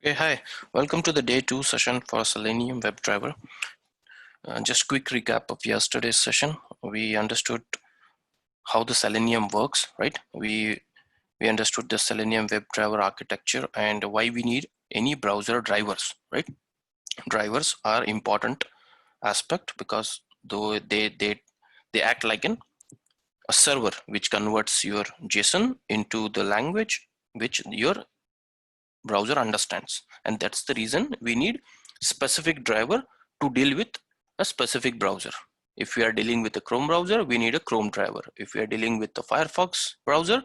Okay, hi. Welcome to the day 2 session for Selenium WebDriver. Just quick recap of yesterday's session. We understood how the Selenium works, right? We understood the Selenium WebDriver architecture and why we need any browser drivers, right? Drivers are important aspect because though they act like a server which converts your JSON into the language which your browser understands, and that's the reason we need specific driver to deal with a specific browser. If we are dealing with a Chrome browser, we need a Chrome driver. If we are dealing with the Firefox browser,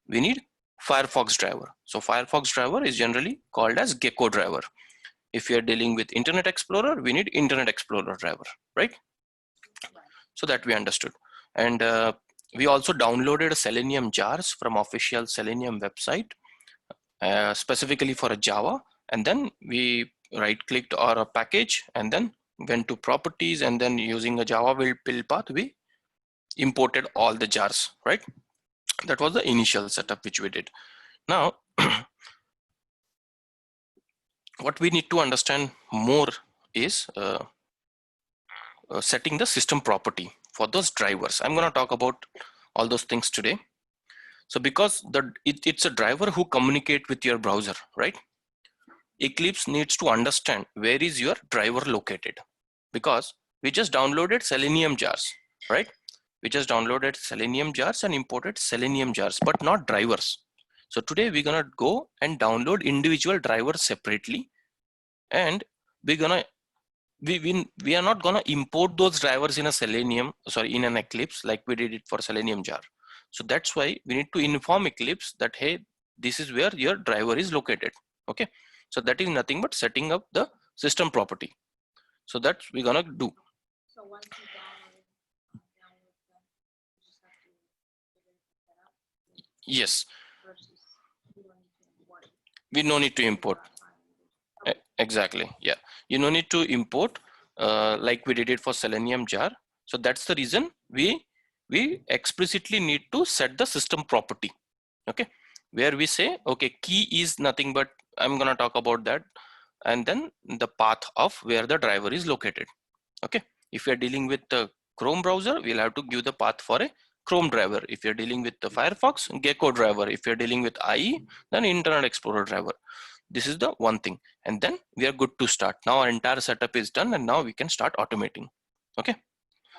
we need Firefox driver. So Firefox driver is generally called as Gecko driver. If we are dealing with Internet Explorer, we need Internet Explorer driver, right? So that we understood. And we also downloaded a Selenium jars from official Selenium website, specifically for a Java, and then we right clicked on a package and then went to properties, and then using a Java build path we imported all the jars, right? That was the initial setup which we did. Now what we need to understand more is setting the system property for those drivers. I'm going to talk about all those things today. So because it's a driver who communicate with your browser, right? Eclipse needs to understand where is your driver located, because we just downloaded Selenium jars, right? We just downloaded Selenium jars and imported Selenium jars, but not drivers. So today we're gonna go and download individual drivers separately, and we're gonna we are not gonna import those drivers in a Selenium, sorry, in an Eclipse like we did it for Selenium jar. So that's why we need to inform Eclipse that, hey, this is where your driver is located. Okay, so that is nothing but setting up the system property. So that's we're gonna do. So once you download them, you just have to figure that out. Yes. Versus you don't need to import. We no need to import. Exactly. Yeah. You no need to import like we did it for Selenium jar. So that's the reason we explicitly need to set the system property. Okay. Where we say, okay, key is nothing but, I'm gonna talk about that, and then the path of where the driver is located. Okay. If you're dealing with the Chrome browser, we'll have to give the path for a Chrome driver. If you're dealing with the Firefox, Gecko driver. If you're dealing with IE, then Internet Explorer driver. This is the one thing, and then we are good to start. Now our entire setup is done, and now we can start automating. Okay,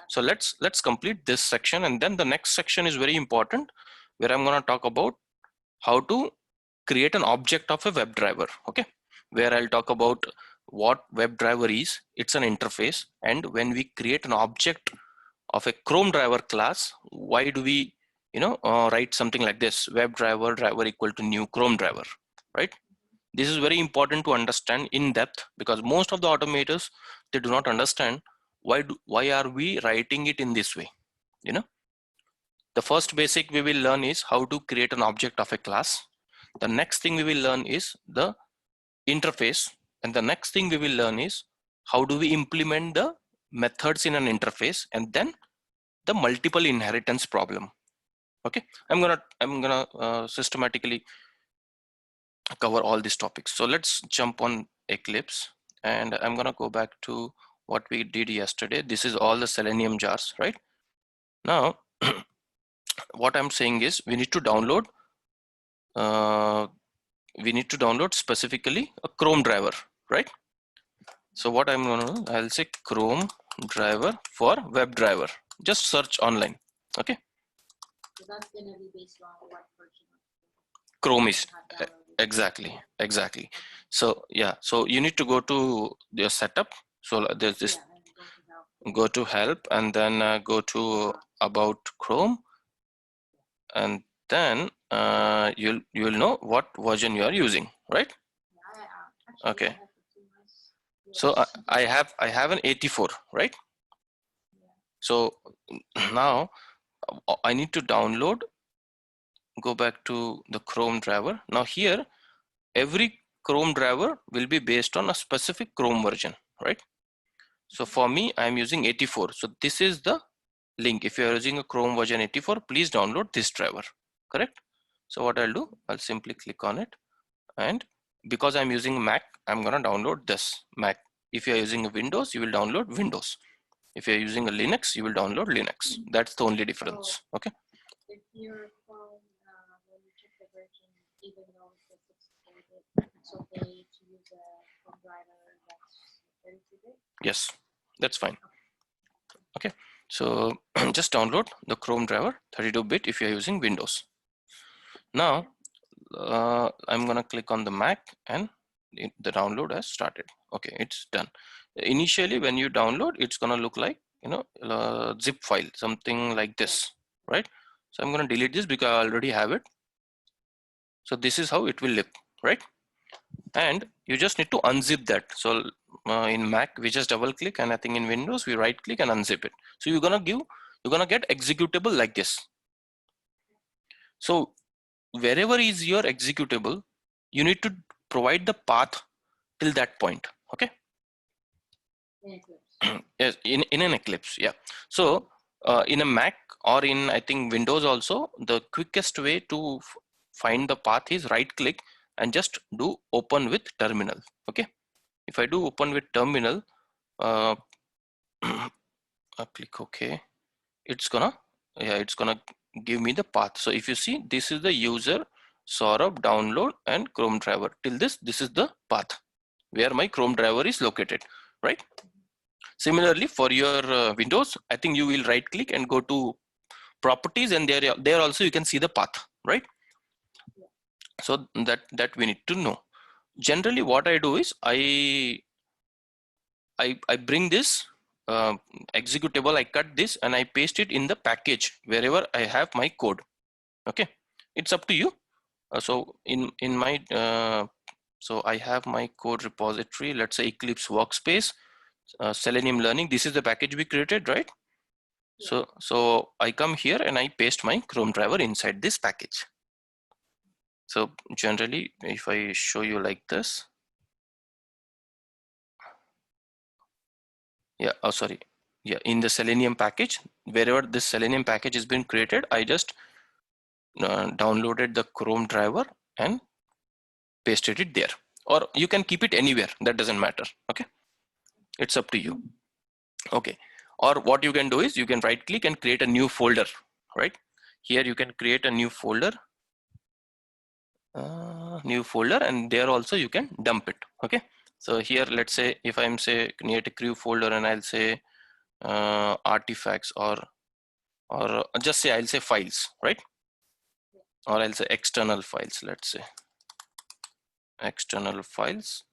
so let's complete this section, and then the next section is very important, where I'm going to talk about how to create an object of a WebDriver. Okay, where I'll talk about what WebDriver is. It's an interface, and when we create an object of a Chrome driver class, why do we write something like this: WebDriver driver equal to new Chrome driver, right? This is very important to understand in depth, because most of the automators, they do not understand why are we writing it in this way. The first basic we will learn is how to create an object of a class. The next thing we will learn is the interface, and the next thing we will learn is how do we implement the methods in an interface, and then the multiple inheritance problem. Okay, I'm gonna systematically cover all these topics. So let's jump on Eclipse, and I'm gonna go back to what we did yesterday. This is all the Selenium jars, right? Now what I'm saying is we need to download specifically a Chrome driver, right? So what I'm gonna do, I'll say Chrome driver for WebDriver. Just search online. Okay, so that's gonna be based on what version of Chrome is exactly. So yeah, so you need to go to your setup. So there's this, go to help, and then go to about Chrome, and then you'll know what version you are using, right? Okay, so I have an 84, right? So now I need to download, go back to the Chrome driver. Now here every Chrome driver will be based on a specific Chrome version, right? So for me, I'm using 84. So this is the link. If you are using a Chrome version 84, please download this driver, correct? So what I'll do, I'll simply click on it, and because I'm using Mac, I'm gonna download this Mac. If you're using Windows, you will download Windows. If you're using a Linux, you will download Linux. That's the only difference. Okay. If your phone, when you check the version, even though it's 64-bit, it's okay to use a home driver that's 32-bit? Yes, that's fine. Okay, so just download the Chrome driver 32-bit if you're using Windows. Now, I'm gonna click on the Mac and the download has started. Okay, it's done. Initially, when you download, it's gonna look like, you know, zip file, something like this, right? So I'm gonna delete this because I already have it. So this is how it will look, right? And you just need to unzip that. So in Mac, we just double click, and I think in Windows, we right click and unzip it. So you're gonna get executable like this. So wherever is your executable, you need to provide the path till that point. Okay. Yes, in an Eclipse, yeah. So in a Mac or in, I think, Windows also, the quickest way to find the path is right click and just do open with terminal. Okay. If I do open with terminal, I click OK, it's gonna give me the path. So if you see, this is the user Saurabh download and Chrome driver. Till this is the path where my Chrome driver is located, right? Similarly, for your Windows, I think you will right click and go to properties, and there also you can see the path, right? So that we need to know. Generally, what I do is I bring this executable, I cut this and I paste it in the package wherever I have my code. Okay, it's up to you. So in my so I have my code repository, let's say Eclipse Workspace, Selenium Learning. This is the package we created, right? Yeah. So I come here and I paste my Chrome driver inside this package. So generally, if I show you like this, yeah, oh sorry, yeah, in the Selenium package, wherever this Selenium package has been created, I just downloaded the Chrome driver and pasted it there, or you can keep it anywhere, that doesn't matter. Okay, it's up to you. Okay, or what you can do is you can right click and create a new folder, right? Here you can create a new folder, and there also you can dump it. Okay, so here let's say if I'm say create a crew folder, and I'll say artifacts, or just say I'll say files, right? Or I'll say external files, let's say external files,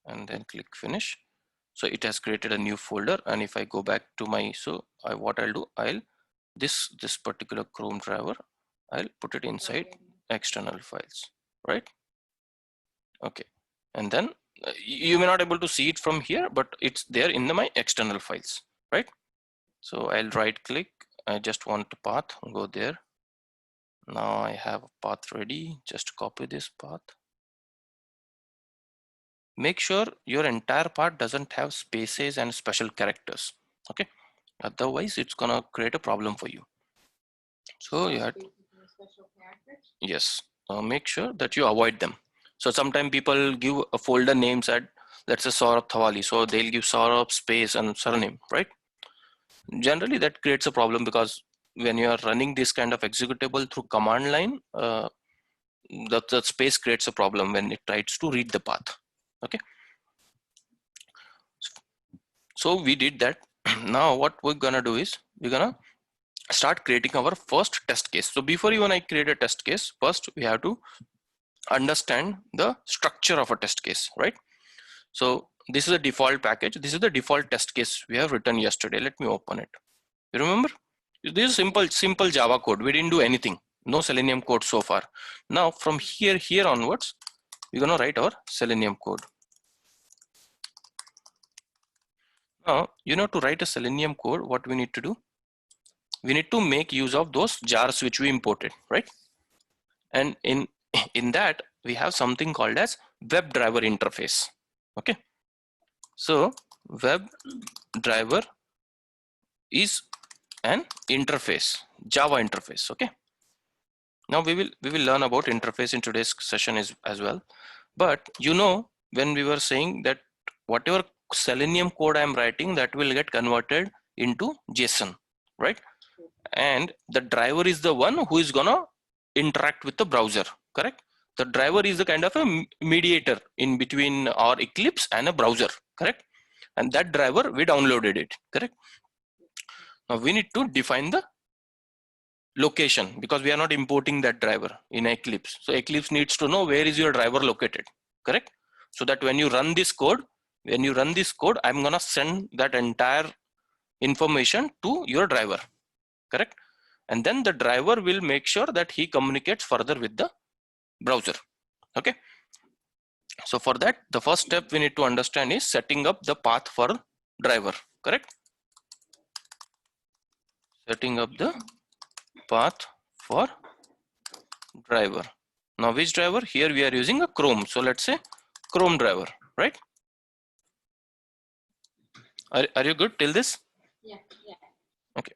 and then click finish. So it has created a new folder, and if I go back to my, so what I'll do, I'll this particular Chrome driver, I'll put it inside external files, right? Okay, and then you may not able to see it from here, but it's there in my external files, right? So I'll right click, I just want to path, go there. Now I have a path ready, just copy this path. Make sure your entire part doesn't have spaces and special characters. Okay, otherwise it's gonna create a problem for you. So you had, yes, make sure that you avoid them. So sometimes people give a folder names at, let's say Saurabh Thawali, so they'll give Saurabh space and surname, right? Generally that creates a problem, because when you are running this kind of executable through command line, the space creates a problem when it tries to read the path. Okay, so we did that. Now what we're gonna do is we're gonna start creating our first test case. So before even I create a test case, first we have to understand the structure of a test case, right? So this is a default package. This is the default test case we have written yesterday. Let me open it. You remember? This is simple Java code. We didn't do anything. No Selenium code so far. Now from here onwards, we're gonna write our Selenium code. Now, to write a Selenium code, what we need to do? We need to make use of those jars which we imported, right? And in that, we have something called as WebDriver interface. Okay. So WebDriver is an interface, Java interface. Okay. Now we will learn about interface in today's session as well. But you know, when we were saying that whatever Selenium code I'm writing, that will get converted into JSON, right? And the driver is the one who is gonna interact with the browser, correct? The driver is the kind of a mediator in between our Eclipse and a browser, correct? And that driver, we downloaded it, correct? Now we need to define the location because we are not importing that driver in Eclipse. So Eclipse needs to know where is your driver located, correct? So that when you run this code, I'm gonna send that entire information to your driver, correct? And then the driver will make sure that he communicates further with the browser, okay? So for that, the first step we need to understand is setting up the path for driver, correct? Setting up the path for driver. Now which driver? Here we are using a Chrome. So let's say Chrome driver, right? Are you good till this? Yeah. Okay.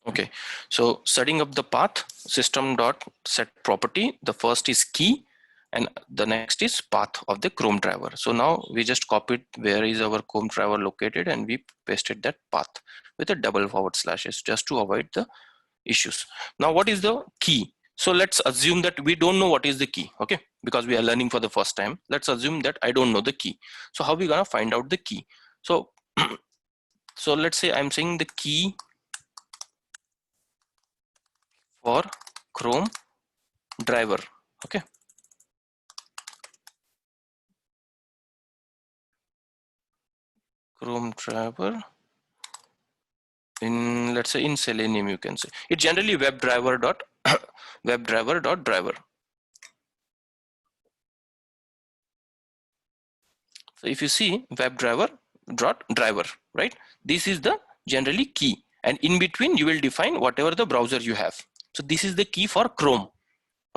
Okay, so setting up the path, system.setProperty, the first is key and the next is path of the Chrome driver. So now we just copied where is our Chrome driver located and we pasted that path with a double forward slashes just to avoid the issues. Now what is the key? So let's assume that we don't know what is the key, okay? Because we are learning for the first time. Let's assume that I don't know the key. So how we gonna find out the key? So, so let's say I'm saying the key for Chrome driver, okay? Chrome driver in, let's say in Selenium, you can say it generally WebDriver dot WebDriver dot driver. So if you see WebDriver dot driver, right? This is the generally key, and in between you will define whatever the browser you have. So this is the key for Chrome,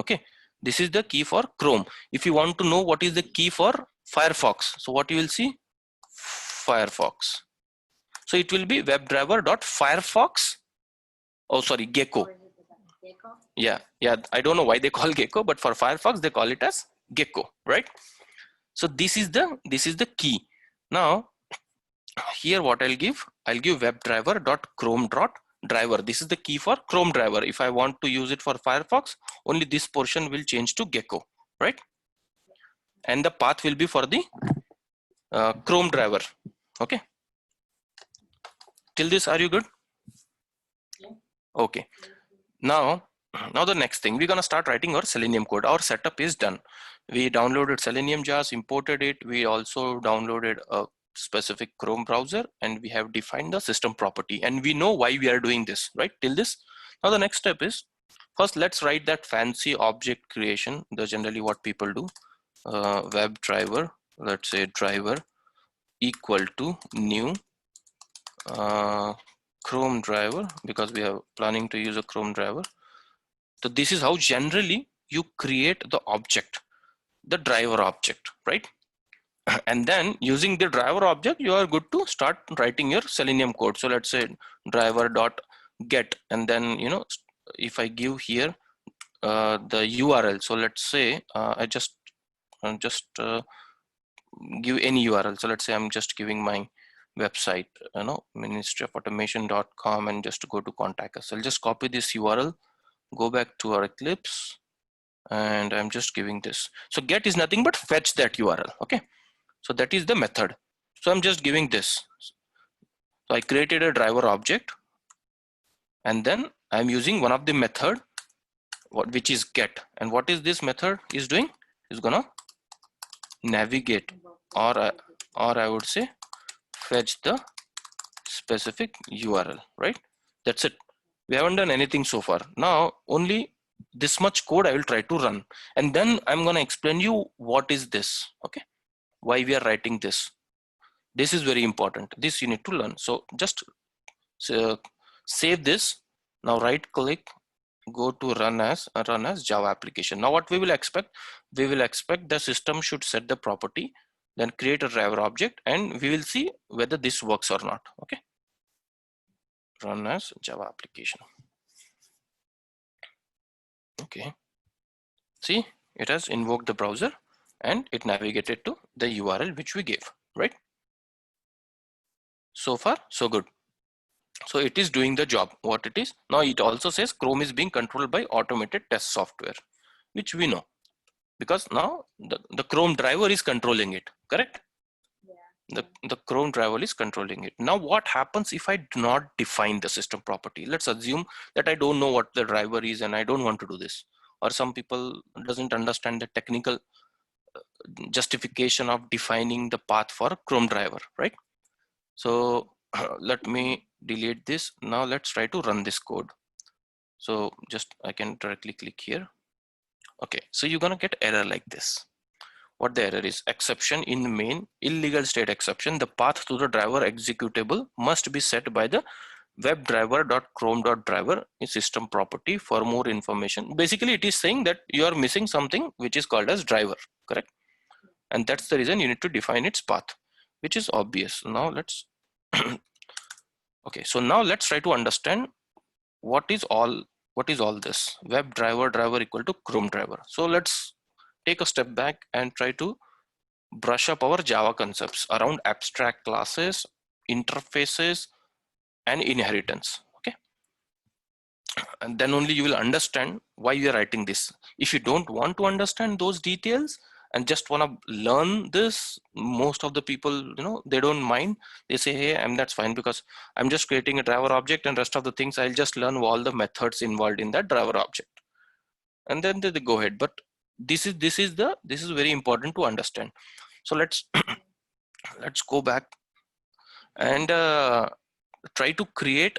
okay? This is the key for Chrome. If you want to know what is the key for Firefox, so what you will see, Firefox. So it will be WebDriver.Firefox. Oh, sorry, Gecko. Gecko? Yeah. I don't know why they call Gecko, but for Firefox they call it as Gecko, right? So this is the key. Now here what I'll give WebDriver.Chrome.driver. This is the key for Chrome driver. If I want to use it for Firefox, only this portion will change to Gecko, right? And the path will be for the Chrome driver, okay? Till this, are you good? Yeah. Okay. Now the next thing, we're gonna start writing our Selenium code. Our setup is done. We downloaded Selenium jars, imported it. We also downloaded a specific Chrome browser, and we have defined the system property. And we know why we are doing this, right? Till this. Now the next step is, first let's write that fancy object creation. The generally what people do. Web driver. Let's say driver equal to new Chrome driver, because we are planning to use a Chrome driver. So this is how generally you create the object, the driver object, right? And then using the driver object, you are good to start writing your Selenium code. So let's say driver dot get, and then if I give here the URL. So let's say I just give any URL. So let's say I'm just giving my website, ministryofautomation.com, and just go to contact us. I'll just copy this URL, go back to our Eclipse, and I'm just giving this. So get is nothing but fetch that URL, okay? So that is the method. So I'm just giving this. So I created a driver object, and then I'm using one of the method, which is get. And what is this method is doing? Is gonna navigate, or I would say fetch the specific URL, right? That's it. We haven't done anything so far. Now only this much code I will try to run, and then I'm going to explain you what is this, okay? Why we are writing this. This is very important. This you need to learn. So just save this. Now right click, go to run as Java application. Now what we will expect? We will expect the system should set the property then create a driver object, and we will see whether this works or not. Okay, run as Java application. Okay, see, it has invoked the browser and it navigated to the URL which we gave, right? So far so good. So it is doing the job what it is. Now it also says Chrome is being controlled by automated test software, which we know because now the Chrome driver is controlling it, correct? The Chrome driver is controlling it. Now what happens if I do not define the system property? Let's assume that I don't know what the driver is and I don't want to do this, or some people doesn't understand the technical justification of defining the path for Chrome driver, right? So let me delete this. Now let's try to run this code. So just I can directly click here. Okay, so you're gonna get error like this. What the error is: exception in main, illegal state exception. The path to the driver executable must be set by the webdriver.chrome.driver system property. For more information, basically it is saying that you are missing something which is called as driver, correct? And that's the reason you need to define its path, which is obvious. Now let's okay, so now let's try to understand what is all this web driver equal to Chrome driver. So let's take a step back and try to brush up our Java concepts around abstract classes, interfaces, and inheritance. Okay, and then only you will understand why you are writing this. If you don't want to understand those details and just want to learn this, most of the people, they don't mind. They say, hey, that's fine, because I'm just creating a driver object and rest of the things I'll just learn all the methods involved in that driver object, and then they go ahead. But this is very important to understand. So let's let's go back and try to create,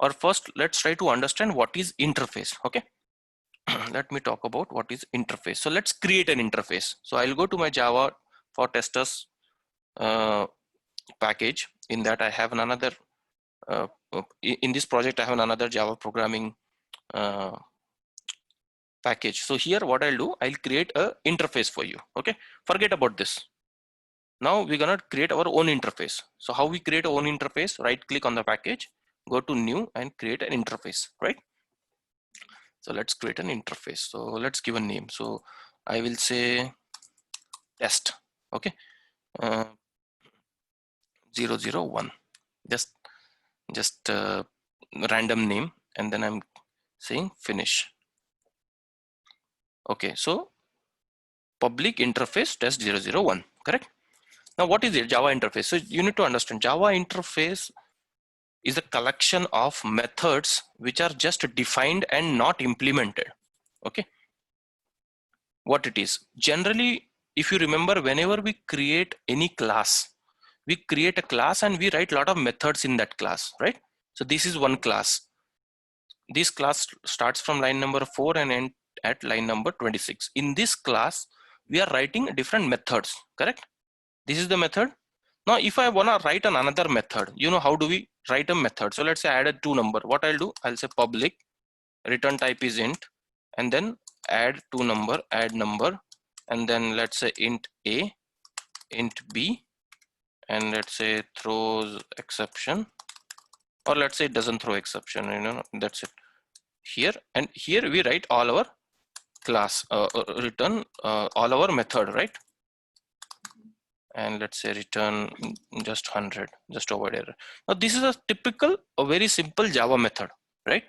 or first let's try to understand what is interface. Okay, let me talk about what is interface. So let's create an interface. So I'll go to my Java for testers package. In that I have another in this project I have another Java programming package. So here what I'll do, I'll create a interface for you. Okay, forget about this. Now we're gonna create our own interface. So how we create our own interface? Right click on the package, go to new and create an interface, right? So let's create an interface. So let's give a name. So I will say test. Okay, 001. Just random name, and then I'm saying finish. Okay, so public interface test 001, correct? Now what is it? Java interface. So you need to understand Java interface is a collection of methods which are just defined and not implemented. Okay, what it is generally, if you remember, whenever we create any class, we create a class and we write a lot of methods in that class, right? So this is one class. This class starts from line number 4 and ends at line number 26. In this class we are writing different methods, correct? This is the method. Now if I want to write another method, how do we write a method? So let's say I added 2 number. What I'll do, I'll say public, return type is int, and then add 2 number, add number, and then let's say int a, int b, and let's say throws exception, or let's say it doesn't throw exception, that's it here. And here we write all our class, return all our method, right? And let's say return just 100, just to avoid error. Now this is a very simple Java method, right?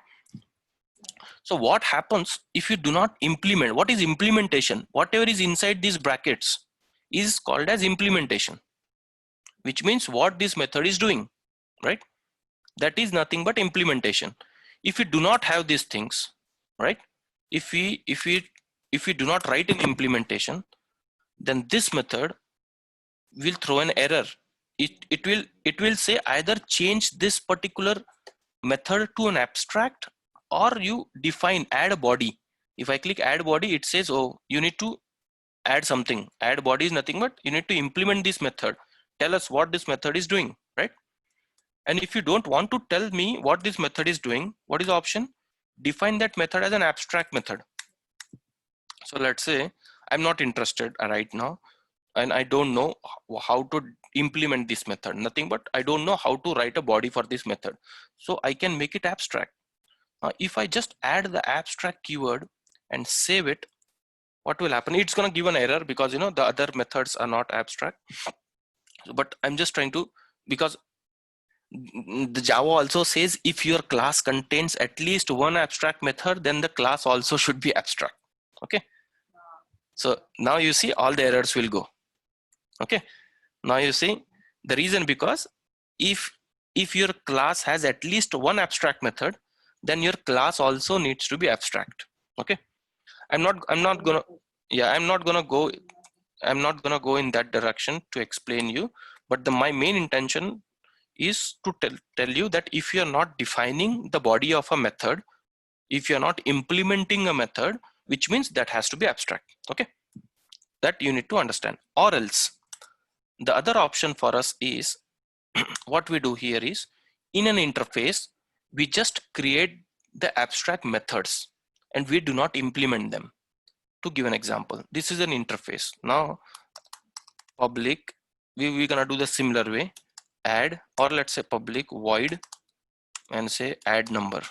So what happens if you do not implement? What is implementation? Whatever is inside these brackets is called as implementation, which means what this method is doing, right? That is nothing but implementation. If we do not have these things, right? If we do not write an implementation, then this method will throw an error. It will say either change this particular method to an abstract, or you define add a body. If I click add body, it says, oh, you need to add something. Add body is nothing but you need to implement this method. Tell us what this method is doing, right? And if you don't want to tell me what this method is doing, what is the option? Define that method as an abstract method. So let's say I'm not interested right now. and I don't know how to implement this method, nothing but I don't know how to write a body for this method. So I can make it abstract. If I just add the abstract keyword and save it, what will happen? It's going to give an error because the other methods are not abstract. But I'm just trying to, because the Java also says if your class contains at least one abstract method, then the class also should be abstract. Okay. So now you see all the errors will go. Okay. Now you see the reason, because if your class has at least one abstract method, then your class also needs to be abstract. Okay. I'm not gonna go in that direction to explain you, but my main intention is to tell you that if you're not defining the body of a method, if you're not implementing a method, which means that has to be abstract. Okay, that you need to understand. Or else the other option for us is what we do here is, in an interface we just create the abstract methods and we do not implement them. To give an example, this is an interface. Now public, we're gonna do the similar way, add, or let's say public void and say add number.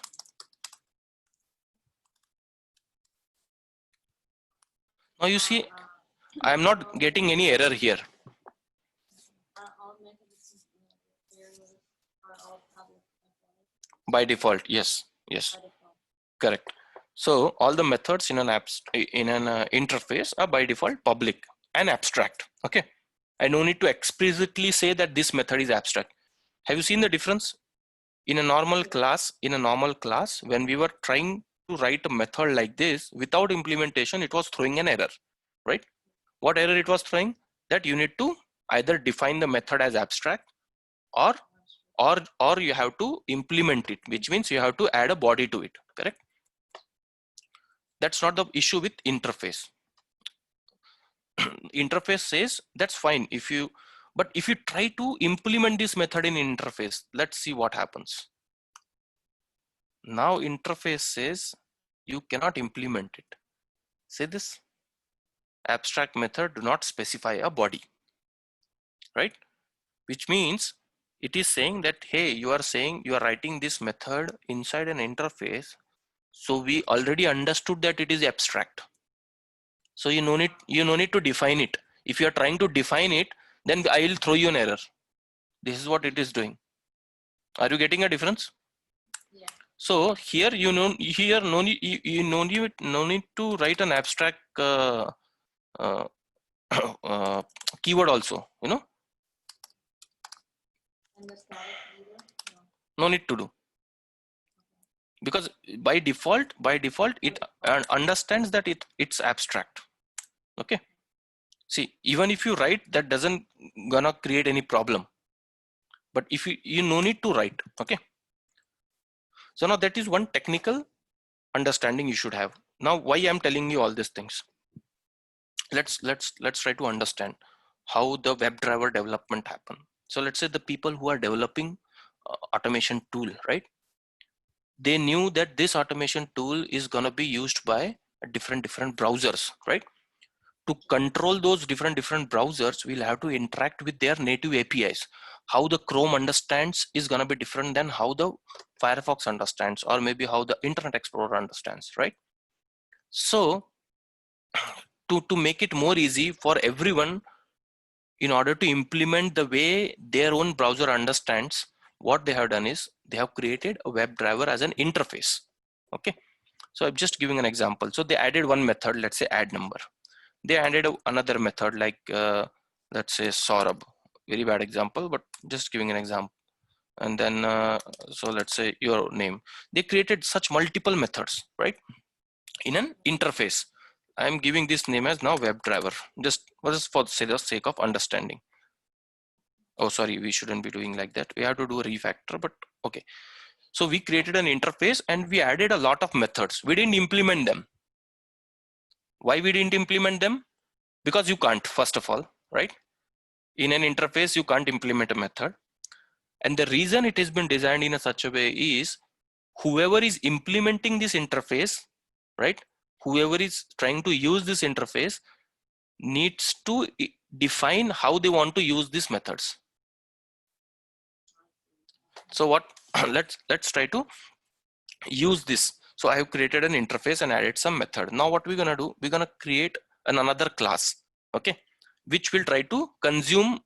Now you see I am not getting any error here. All methods are all public methods By default, yes, yes, by default. correct. So all the methods in an interface are by default public and abstract. Okay, I no need to explicitly say that this method is abstract. Have you seen the difference? In a normal class, when we were trying to write a method like this without implementation, it was throwing an error, right? What error it was throwing? That you need to either define the method as abstract, or you have to implement it, which means you have to add a body to it, correct? That's not the issue with interface. Interface says that's fine if you, but if you try to implement this method in interface, let's see what happens. Now interface says you cannot implement it. Say this, abstract method do not specify a body, right? Which means it is saying that, hey, you are saying you are writing this method inside an interface, so we already understood that it is abstract, so you no need to define it. If you are trying to define it, then I will throw you an error. This is what it is doing. Are you getting a difference? Yeah. So here no need to write an abstract keyword also, And the static keyword? no need to do, because by default it understands that it's abstract. Okay, see, even if you write, that doesn't gonna create any problem, but if you no need to write. Okay, so now that is one technical understanding you should have. Now why I'm telling you all these things, let's try to understand how the WebDriver development happen. So let's say the people who are developing automation tool, right, they knew that this automation tool is going to be used by different browsers, right? To control those different browsers, we'll have to interact with their native APIs. How the Chrome understands is going to be different than how the Firefox understands, or maybe how the Internet Explorer understands, right? So to make it more easy for everyone, in order to implement the way their own browser understands, what they have done is they have created a WebDriver as an interface. Okay, so I'm just giving an example. So they added one method, let's say add number. They added another method like let's say Saurabh. Very bad example, but just giving an example. And then so let's say your name. They created such multiple methods, right, in an interface. I'm giving this name as now WebDriver, just for the sake of understanding. Oh, sorry, we shouldn't be doing like that. We have to do a refactor, but okay. So we created an interface and we added a lot of methods. We didn't implement them. Why we didn't implement them? Because you can't, first of all, right? In an interface, you can't implement a method. And the reason it has been designed in a such a way is whoever is implementing this interface, right? Whoever is trying to use this interface needs to define how they want to use these methods. So what let's try to use this. So I have created an interface and added some method. Now what we're gonna do, we're gonna create another class, okay, which will try to consume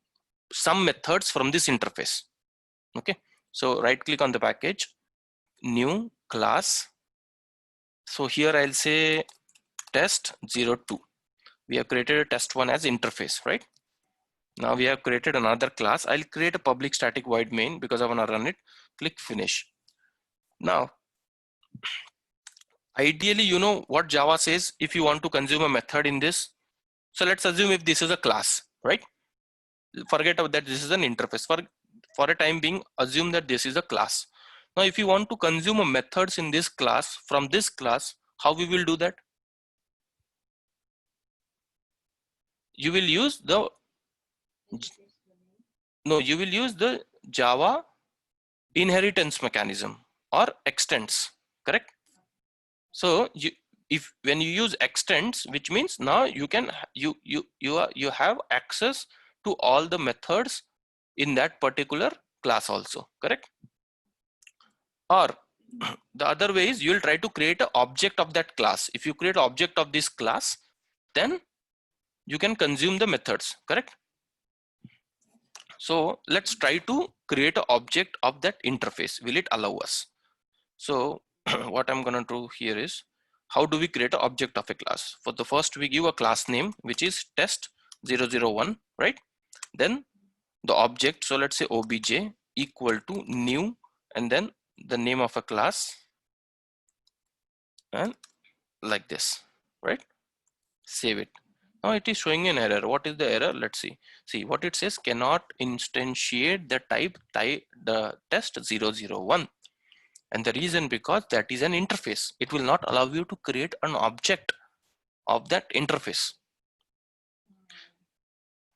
some methods from this interface. Okay, so right click on the package, new class. So here I'll say test02. We have created a test1 as interface, right? Now we have created another class. I'll create a public static void main because I want to run it. Click finish. Now ideally, you know what Java says if you want to consume a method in this. So let's assume if this is a class, right? Forget about that, this is an interface. For a time being, assume that this is a class. Now if you want to consume a methods in this class from this class, how we will do that? You will use the you will use the Java inheritance mechanism or extends, correct? So when you use extends, which means now you can you have access to all the methods in that particular class also, correct? Or the other way is you'll try to create an object of that class. If you create an object of this class, then you can consume the methods, correct? So let's try to create an object of that interface. Will it allow us? So what I'm gonna do here is, how do we create an object of a class? For the first, we give a class name, which is test001, right? Then the object, so let's say obj equal to new, and then the name of a class, and like this, right? Save it. Now it is showing an error. What is the error? Let's see. See what it says, cannot instantiate the type the test001. And the reason, because that is an interface. It will not allow you to create an object of that interface.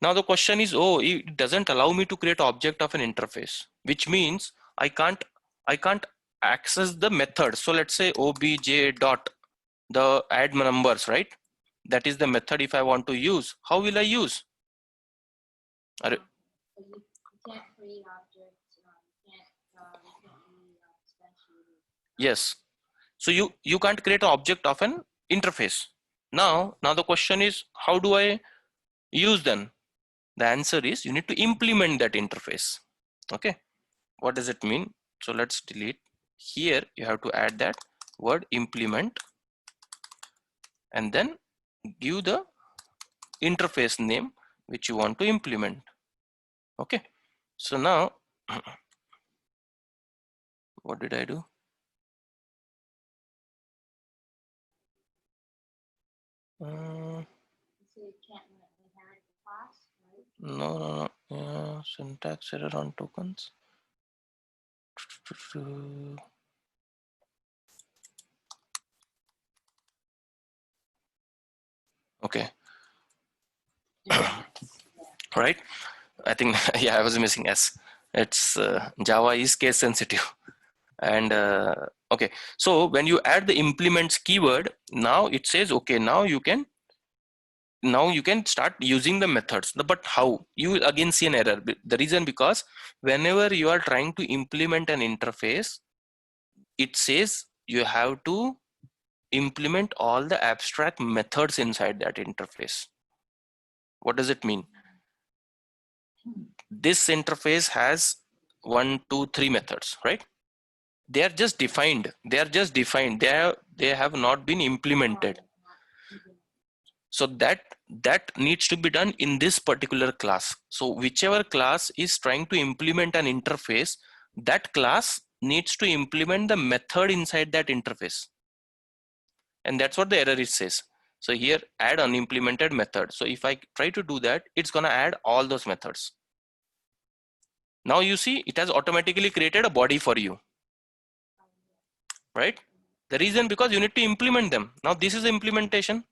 Now the question is, oh, it doesn't allow me to create object of an interface, which means I can't access the method. So let's say obj dot the add numbers, right? That is the method. If I want to use, how will I use? So you can't create objects, you can't be instantiated. Yes. So you can't create an object of an interface. Now the question is, how do I use then? The answer is, you need to implement that interface. Okay, what does it mean? So let's delete. Here you have to add that word implement and then give the interface name which you want to implement. Okay, so now what did I do? So you can't inherit the class, right? No. Yeah, syntax error on tokens. Okay. Right, I think yeah, I was missing S. It's Java is case sensitive. And okay, so when you add the implements keyword, now it says, okay, now you can start using the methods. But how? You will again see an error. The reason, because whenever you are trying to implement an interface, it says you have to implement all the abstract methods inside that interface. What does it mean? This interface has 1, 2, 3 methods, right? They are just defined. They have not been implemented. So that needs to be done in this particular class. So whichever class is trying to implement an interface, that class needs to implement the method inside that interface. And that's what the error it says. So here, add unimplemented method. So if I try to do that, it's gonna add all those methods. Now you see, it has automatically created a body for you, right? The reason, because you need to implement them. Now this is the implementation.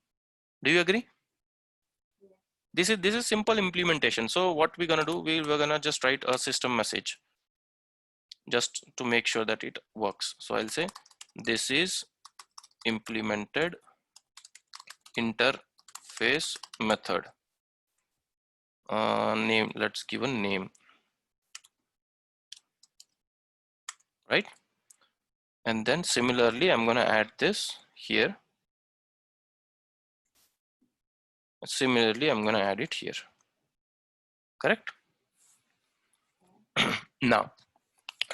Do you agree? This is simple implementation. So what we're gonna do, we're gonna just write a system message just to make sure that it works. So I'll say, this is implemented interface method. name, let's give a name, right? And then similarly, I'm going to add this here. Similarly, I'm going to add it here. Correct? Now,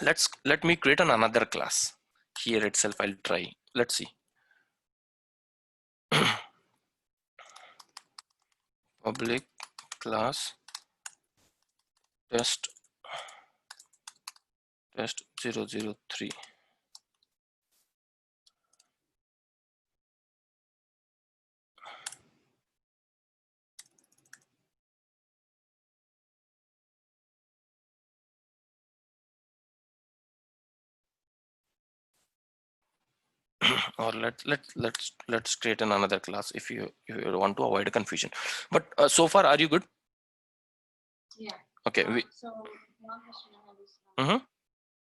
let me create another class. Here itself, I'll try. Let's see. Public class test 003. Or let's create another class if you want to avoid confusion. But so far, are you good? Yeah. Okay. So one question I have is, Mhm.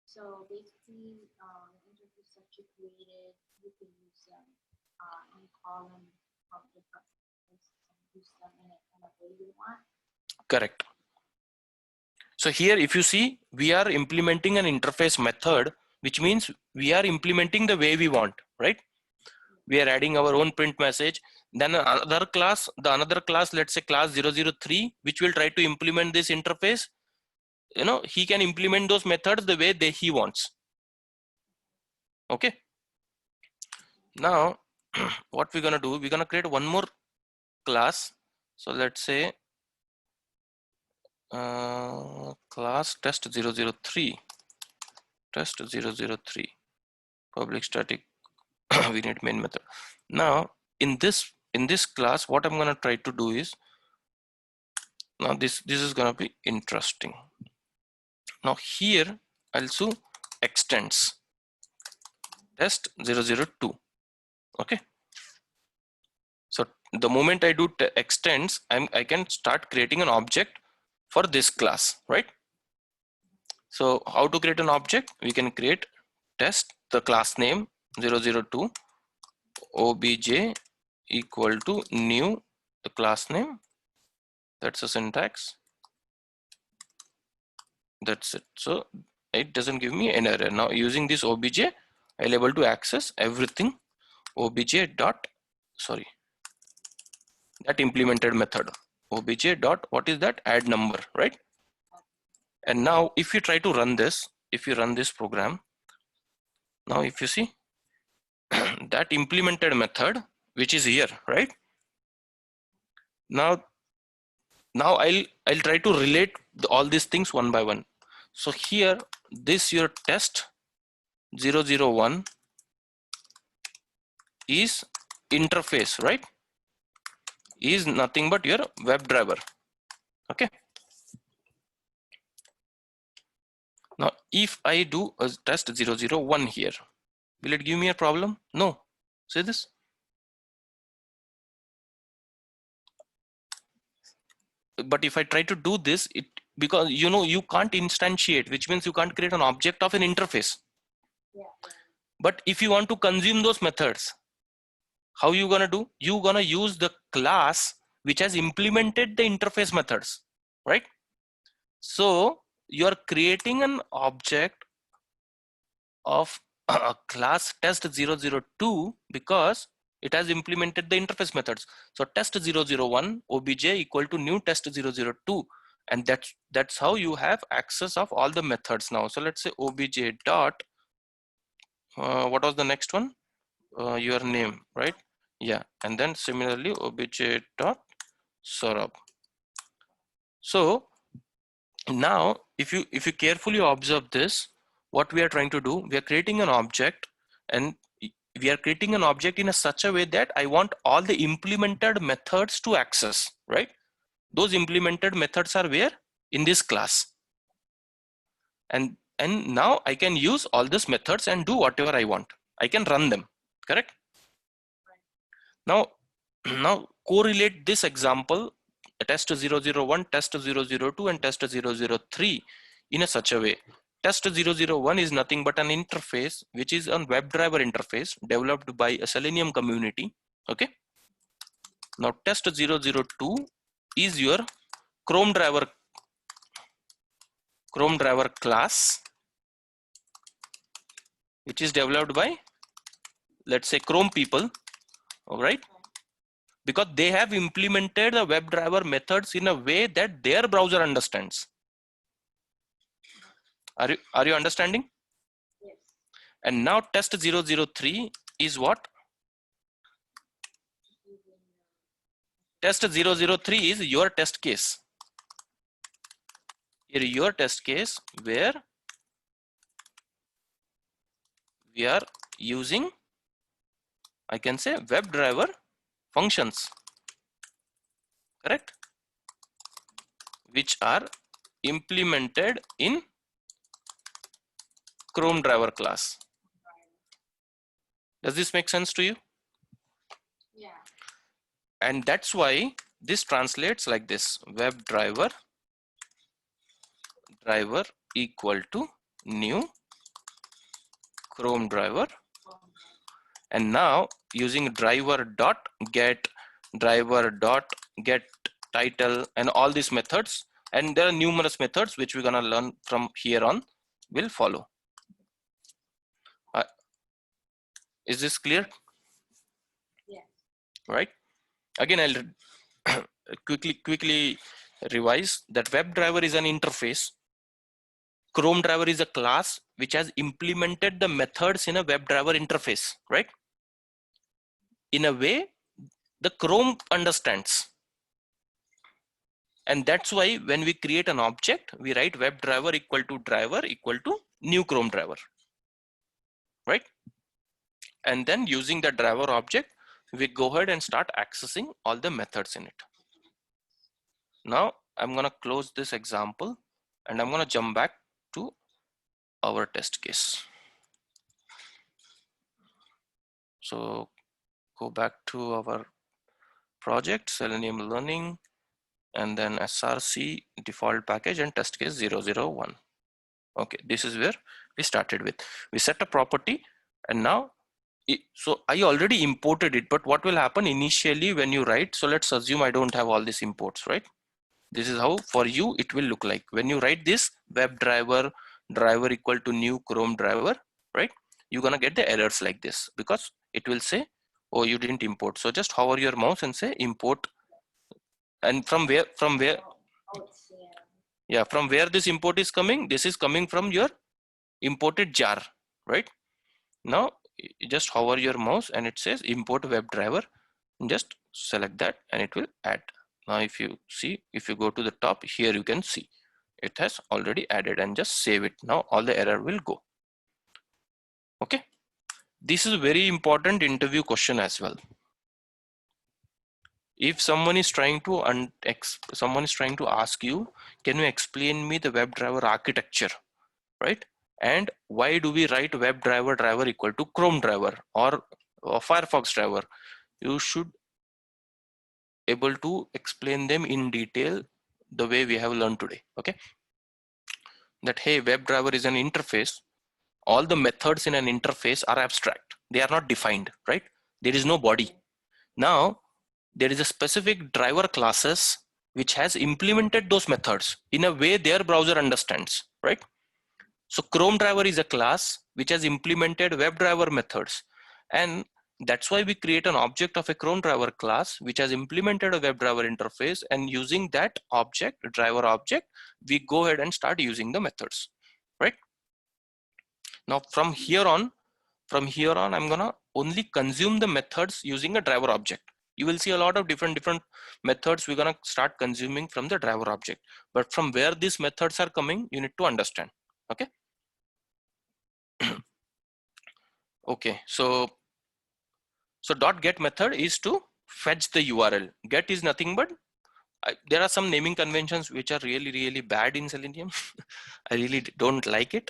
so basically, the interface that you created, you can use them in column of different places and use them in a way you want. Correct. So here, if you see, we are implementing an interface method, which means we are implementing the way we want, right? We are adding our own print message. Then another class, let's say class 003, which will try to implement this interface. You know, he can implement those methods the way he wants. Okay. Now, what we're gonna do, we're gonna create one more class. So let's say class test 003, test 003, public static. We need main method. Now, in this class, what I'm gonna try to do is, now this is gonna be interesting. Now here also extends test 002. Okay. So the moment I do extends, I can start creating an object for this class, right? So how to create an object? We can create test, the class name 002 obj equal to new, the class name. That's the syntax. That's it. So it doesn't give me an error. Now using this obj, I'll able to access everything. Obj dot, sorry, that implemented method. Obj dot, what is that? Add number, right? And now if you try to run this, if you run this program, now if you see that implemented method, which is here, right? Now I'll try to relate all these things one by one. So here, this your test 001 is interface, right? Is nothing but your WebDriver. Okay. Now if I do a test 001 here, will it give me a problem? No. See this? But if I try to do this, it, because you know you can't instantiate, which means you can't create an object of an interface. Yeah. But if you want to consume those methods, how you gonna do? You gonna use the class which has implemented the interface methods, right? So you are creating an object of class test 002 because it has implemented the interface methods. So test 001 obj equal to new test 002, and that's how you have access of all the methods now. So let's say obj dot what was the next one? Your name, right? Yeah, and then similarly obj dot Saurabh. So now if you carefully observe this, what we are trying to do, we are creating an object, and we are creating an object in such a way that I want all the implemented methods to access, right? Those implemented methods are where? In this class. And now I can use all these methods and do whatever I want. I can run them, correct? Now correlate this example, test 001, test 002, and test 003 in a such a way. Test 001 is nothing but an interface, which is a WebDriver interface developed by a Selenium community. Okay. Now test 002 is your Chrome driver class, which is developed by, let's say, Chrome people, all right? Because they have implemented the WebDriver methods in a way that their browser understands. Are you understanding? Yes. And now test 003 is what? Test 003 is your test case. Here your test case where we are using, I can say, WebDriver functions, correct? Which are implemented in Chrome driver class. Does this make sense to you? Yeah. And that's why this translates like this: WebDriver driver equal to new Chrome driver. And now using driver dot get title and all these methods, and there are numerous methods which we're gonna learn from here on, will follow. Is this clear? Yes. Right. Again, I'll quickly revise that WebDriver is an interface. Chrome driver is a class which has implemented the methods in a WebDriver interface, right? In a way the Chrome understands. And that's why when we create an object, we write WebDriver equal to driver equal to new Chrome driver, right? And then using the driver object, we go ahead and start accessing all the methods in it. Now I'm gonna close this example and I'm gonna jump back to our test case. So go back to our project, Selenium Learning, and then SRC default package and test case 001. Okay, this is where we started with. We set a property, and now, so I already imported it, but what will happen initially when you write? So let's assume I don't have all these imports, right? This is how for you it will look like. When you write this WebDriver driver equal to new Chrome driver, right? You're gonna get the errors like this because it will say, oh, you didn't import. So just hover your mouse and say import. And from where, yeah, from where this import is coming, this is coming from your imported jar, right? Now you just hover your mouse and it says import WebDriver, and just select that and it will add. Now if you see, if you go to the top here, you can see it has already added, and just save it. Now all the error will go. Okay, this is a very important interview question as well. If someone is trying to ask you, can you explain me the WebDriver architecture, right? And why do we write WebDriver driver equal to Chrome driver or Firefox driver? You should able to explain them in detail the way we have learned today. Okay, that hey, WebDriver is an interface. All the methods in an interface are abstract. They are not defined, right? There is no body. Now there is a specific driver classes which has implemented those methods in a way their browser understands, right? So Chrome driver is a class which has implemented WebDriver methods, and that's why we create an object of a Chrome driver class which has implemented a WebDriver interface, and using that object, driver object, we go ahead and start using the methods, right? Now from here on, I'm gonna only consume the methods using a driver object. You will see a lot of different methods we're gonna start consuming from the driver object. But from where these methods are coming, you need to understand. Okay. Okay, so dot get method is to fetch the URL. Get is nothing but there are some naming conventions which are really bad in Selenium. I really don't like it,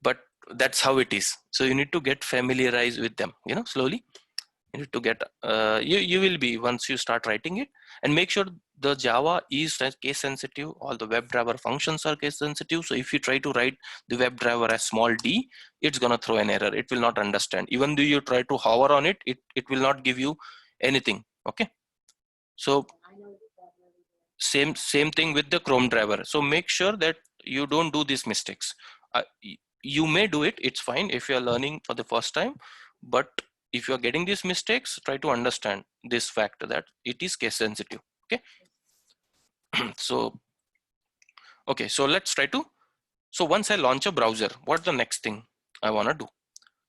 but that's how it is. So you need to get familiarized with them, you know, slowly. You need to get you will be, once you start writing it, and make sure the Java is case sensitive. All the WebDriver functions are case sensitive. So if you try to write the WebDriver as small d, it's gonna throw an error. It will not understand. Even though you try to hover on it, it will not give you anything. Okay, so same thing with the Chrome driver. So make sure that you don't do these mistakes. You may do it, it's fine if you're learning for the first time, but if you're getting these mistakes, try to understand this fact that it is case sensitive. Okay. So okay, so let's try to, so once I launch a browser, what's the next thing I want to do?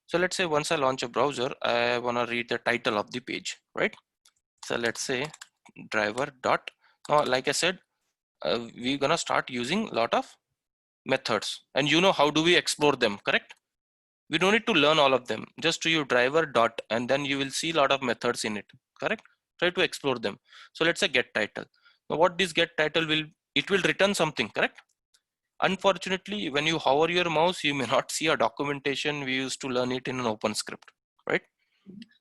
So let's say once I launch a browser, I want to read the title of the page, right? So let's say driver dot, now like I said, we're gonna start using a lot of methods, and you know how do we explore them, correct? We don't need to learn all of them, just to your driver dot, and then you will see a lot of methods in it, correct? Try to explore them. So let's say get title. Now what this get title will, it will return something, correct? Unfortunately, when you hover your mouse, you may not see a documentation. We used to learn it in an open script, right?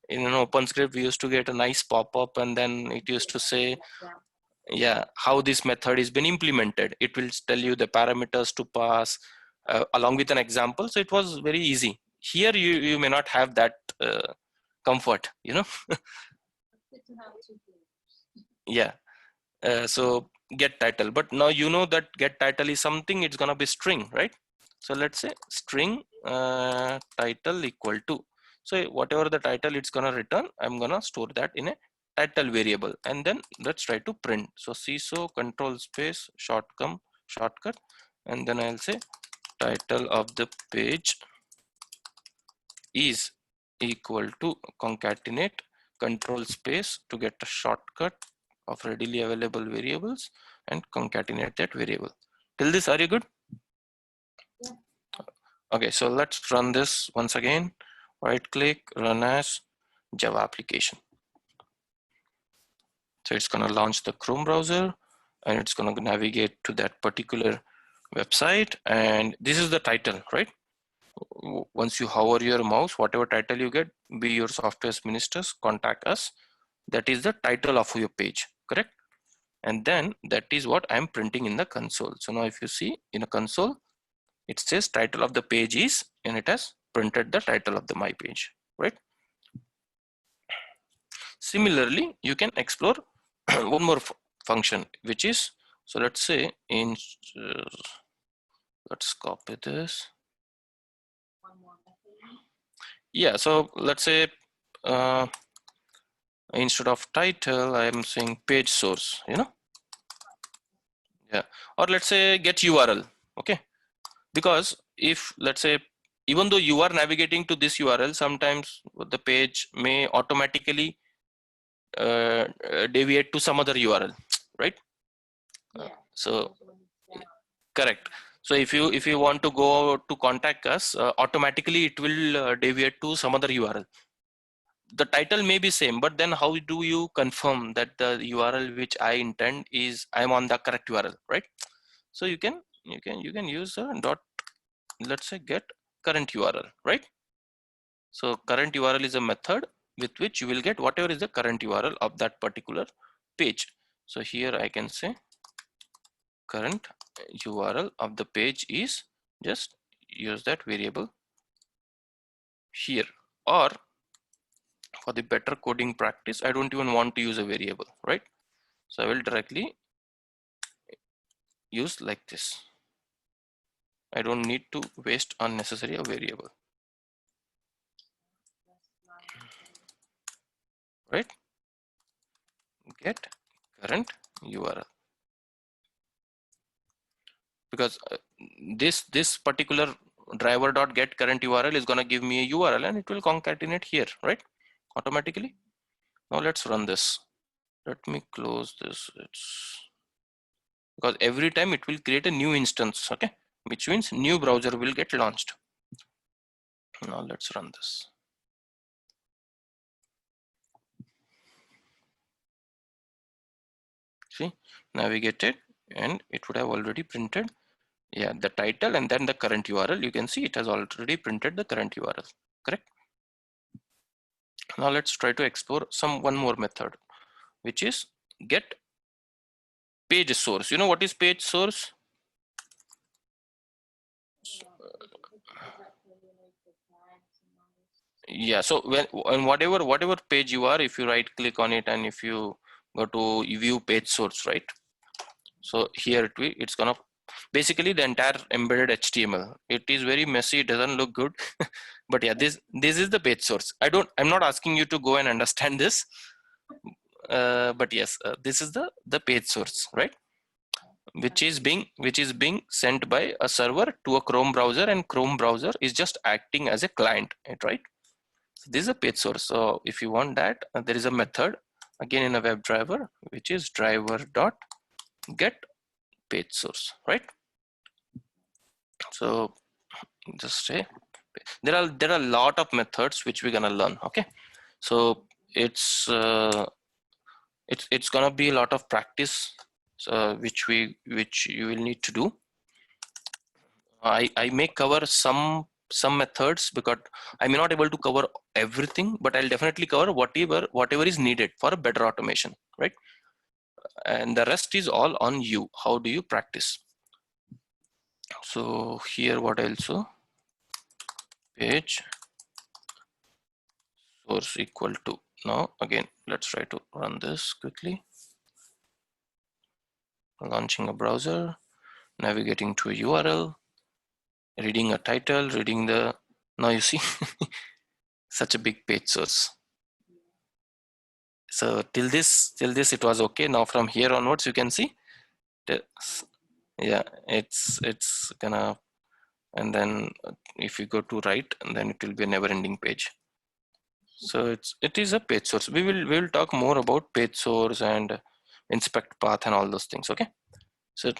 In an open script, we used to get a nice pop-up, and then it used to say, yeah, how this method is been implemented. It will tell you the parameters to pass along with an example. So it was very easy. Here you may not have that comfort, you know. Good to have two players. Yeah. So get title, but now you know that get title is something, it's gonna be string, right? So let's say string title equal to, so whatever the title it's gonna return, I'm gonna store that in a title variable, and then let's try to print. So CISO control space shortcut, and then I'll say title of the page is equal to concatenate control space to get a shortcut of readily available variables and concatenate that variable. Till this, are you good? Yeah. Okay, so let's run this once again. Right click, run as Java application. So it's going to launch the Chrome browser, and it's going to navigate to that particular website, and this is the title, right? Once you hover your mouse, whatever title you get, be your software ministers, contact us. That is the title of your page, correct? And then that is what I'm printing in the console. So now if you see in a console, it says title of the page is, and it has printed the title of the my page, right? Similarly, you can explore one more function, which is, so let's say in, let's copy this. One more method. Yeah, so let's say instead of title, I'm saying page source, you know? Yeah, or let's say get URL, okay? Because if, let's say, even though you are navigating to this URL, sometimes the page may automatically deviate to some other URL, right? Yeah. So Yeah. correct. So if you want to go to contact us, automatically it will deviate to some other URL. The title may be same, but then how do you confirm that the URL which I intend is I'm on the correct URL, right? So you can use a dot, let's say get current URL, right? So current URL is a method with which you will get whatever is the current URL of that particular page. So here I can say current URL of the page is, just use that variable here. Or for the better coding practice, I don't even want to use a variable, right? So I will directly use like this. I don't need to waste unnecessary a variable, right? Get current URL, because this particular driver dot get current URL is going to give me a URL, and it will concatenate here, right? Automatically. Now let's run this. Let me close this. It's because every time it will create a new instance, okay? Which means new browser will get launched. Now let's run this. See, navigated, and it would have already printed, yeah, the title and then the current URL. You can see it has already printed the current URL, correct? Now let's try to explore one more method, which is get page source. You know what is page source? Yeah, so when on whatever page you are, if you right click on it and if you go to view page source, right? So here it's gonna basically the entire embedded HTML. It is very messy. It doesn't look good, but yeah, this is the page source. I'm not asking you to go and understand this, but yes, this is the page source, right? Which is being sent by a server to a Chrome browser, and Chrome browser is just acting as a client, right? So this is a page source. So if you want that, there is a method again in a WebDriver, which is driver dot get page source, right? So just say there are a lot of methods which we're gonna learn. Okay, so it's gonna be a lot of practice, which you will need to do. I may cover some methods because I may not able to cover everything, but I'll definitely cover whatever is needed for a better automation, right? And the rest is all on you. How do you practice? So here, what also page source equal to. Now again, let's try to run this quickly. Launching a browser, navigating to a URL, reading a title, reading the. Now you see such a big page source. So till this it was okay. Now from here onwards, you can see yeah, it's gonna, and then if you go to right, and then it will be a never-ending page. So it is a page source. We will talk more about page source and inspect path and all those things. Okay, so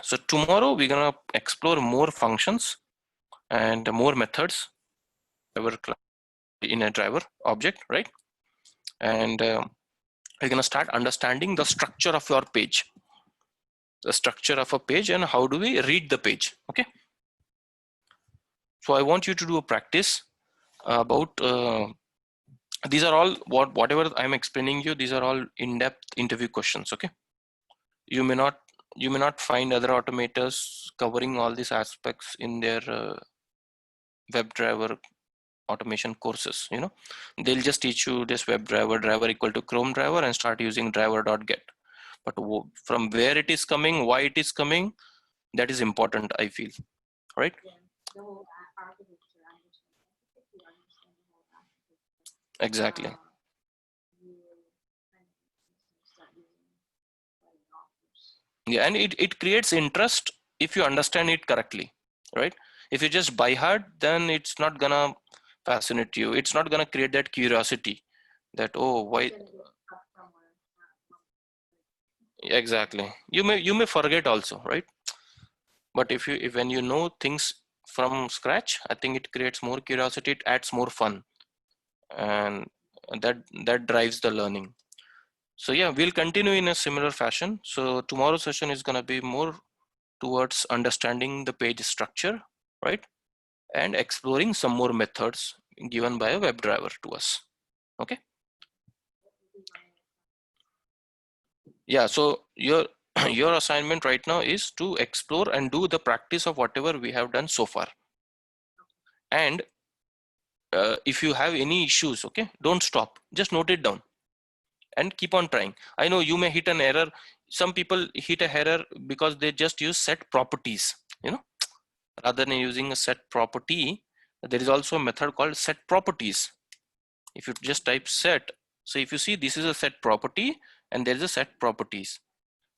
so tomorrow we're gonna explore more functions and more methods in a driver object, right? And we're gonna start understanding the structure of your page, the structure of a page, and how do we read the page. Okay, so I want you to do a practice about these are all whatever I'm explaining you, these are all in-depth interview questions. Okay, you may not find other automators covering all these aspects in their WebDriver automation courses. They'll just teach you this driver equal to Chrome driver and start using driver.get. But from where it is coming, why it is coming, that is important, I feel, right? Yeah, the whole architecture, if you understand the whole architecture, Exactly. you kind of start using what it offers. Yeah, and it creates interest if you understand it correctly, right? If you just by heart, then it's not gonna fascinate you. It's not gonna create that curiosity that, oh, why. It's gonna get stuck somewhere. Exactly. You may forget also, right? But if when you know things from scratch, I think it creates more curiosity, it adds more fun, and that drives the learning. So yeah, we'll continue in a similar fashion. So tomorrow's session is going to be more towards understanding the page structure, right? And exploring some more methods given by a WebDriver to us. Okay. Yeah, so your your assignment right now is to explore and do the practice of whatever we have done so far. And if you have any issues, okay, don't stop, just note it down and keep on trying. I know you may hit an error. Some people hit a error because they just use set properties, rather than using a set property. There is also a method called set properties. If you just type set, so if you see, this is a set property and there is a set properties.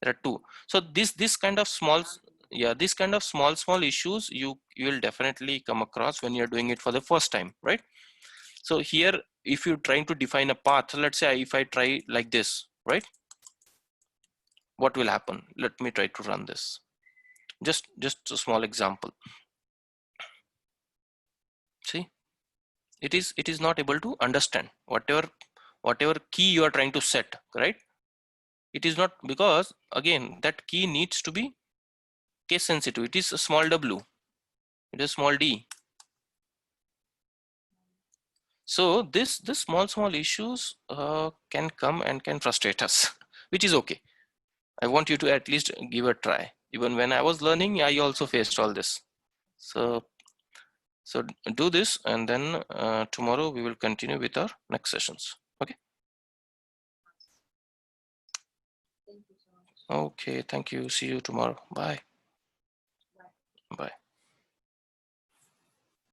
There are two. So this kind of small, yeah, this kind of small issues you will definitely come across when you're doing it for the first time, right? So here, if you're trying to define a path, let's say if I try like this, right? What will happen? Let me try to run this. Just a small example. See, it is not able to understand whatever key you are trying to set, right? It is not, because again, that key needs to be case sensitive. It is a small w, it is small d. So this small issues can come and can frustrate us, which is okay. I want you to at least give a try. Even when I was learning, I also faced all this. So do this, and then tomorrow we will continue with our next sessions. Okay. Thank you so much. Okay, thank you. See you tomorrow. Bye. Right. Bye.